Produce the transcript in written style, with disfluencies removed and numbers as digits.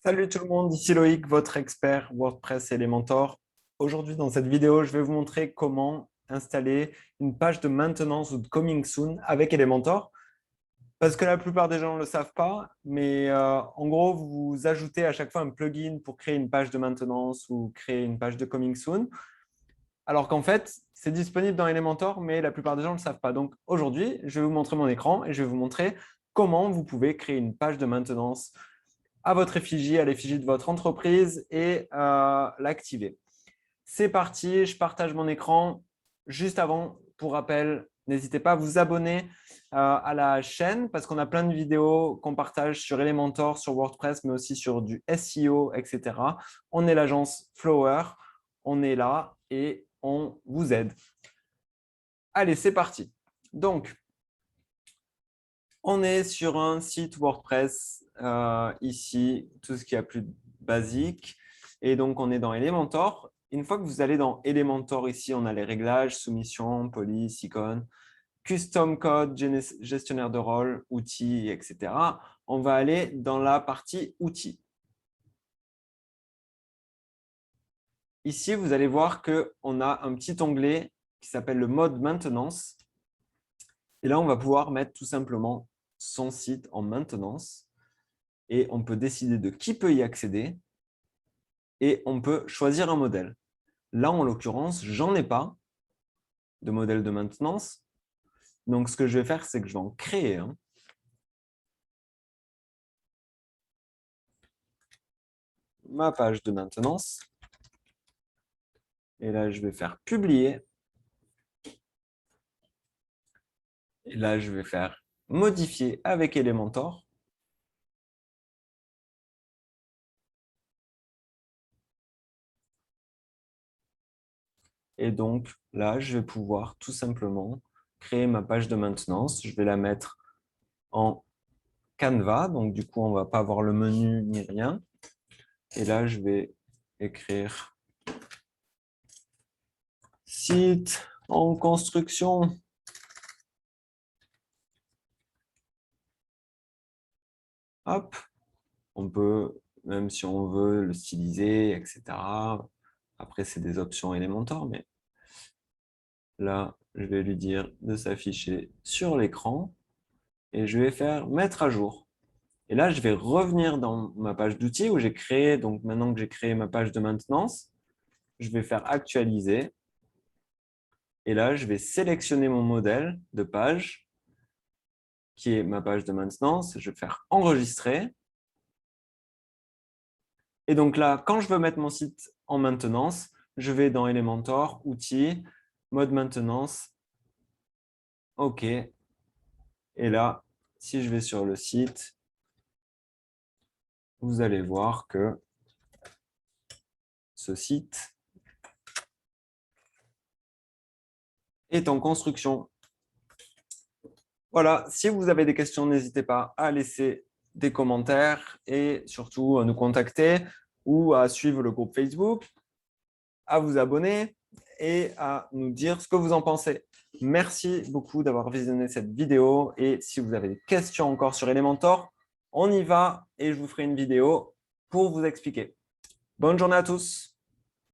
Salut tout le monde, ici Loïc, votre expert WordPress Elementor. Aujourd'hui, dans cette vidéo, je vais vous montrer comment installer une page de maintenance ou de coming soon avec Elementor. Parce que la plupart des gens ne le savent pas, mais en gros, vous ajoutez à chaque fois un plugin pour créer une page de maintenance ou créer une page de coming soon. Alors qu'en fait, c'est disponible dans Elementor, mais la plupart des gens ne le savent pas. Donc aujourd'hui, je vais vous montrer mon écran et je vais vous montrer comment vous pouvez créer une page de maintenance à votre effigie, à l'effigie de votre entreprise et l'activer. C'est parti, je partage mon écran. Juste avant, pour rappel, n'hésitez pas à vous abonner à la chaîne parce qu'on a plein de vidéos qu'on partage sur Elementor, sur WordPress, mais aussi sur du SEO, etc. On est l'agence Flower, on est là et on vous aide. Allez, c'est parti. Donc, on est sur un site WordPress, ici, tout ce qui est plus basique. Et donc, on est dans Elementor. Une fois que vous allez dans Elementor, ici, on a les réglages, soumission, police, icône, custom code, gestionnaire de rôle, outils, etc. On va aller dans la partie outils. Ici, vous allez voir qu'on a un petit onglet qui s'appelle le mode maintenance. Et là, on va pouvoir mettre tout simplement son site en maintenance. Et on peut décider de qui peut y accéder et on peut choisir un modèle. Là, en l'occurrence, j'en ai pas de modèle de maintenance. Donc, ce que je vais faire, c'est que je vais en créer un. Ma page de maintenance. Et là, je vais faire publier. Et là, je vais faire modifier avec Elementor. Et donc, là, je vais pouvoir tout simplement créer ma page de maintenance. Je vais la mettre en Canva. Donc, du coup, on ne va pas avoir le menu ni rien. Et là, je vais écrire site en construction. Hop, on peut, même si on veut le styliser, etc. Après, c'est des options Elementor, mais là, je vais lui dire de s'afficher sur l'écran et je vais faire mettre à jour. Et là, je vais revenir dans ma page d'outils où j'ai créé, donc maintenant que j'ai créé ma page de maintenance, je vais faire actualiser. Et là, je vais sélectionner mon modèle de page qui est ma page de maintenance. Je vais faire enregistrer. Et donc là, quand je veux mettre mon site en maintenance, je vais dans Elementor, outils, mode maintenance. OK. Et là, si je vais sur le site, vous allez voir que ce site est en construction. Voilà, si vous avez des questions, n'hésitez pas à laisser des commentaires et surtout à nous contacter ou à suivre le groupe Facebook, à vous abonner et à nous dire ce que vous en pensez. Merci beaucoup d'avoir visionné cette vidéo et si vous avez des questions encore sur Elementor, on y va et je vous ferai une vidéo pour vous expliquer. Bonne journée à tous.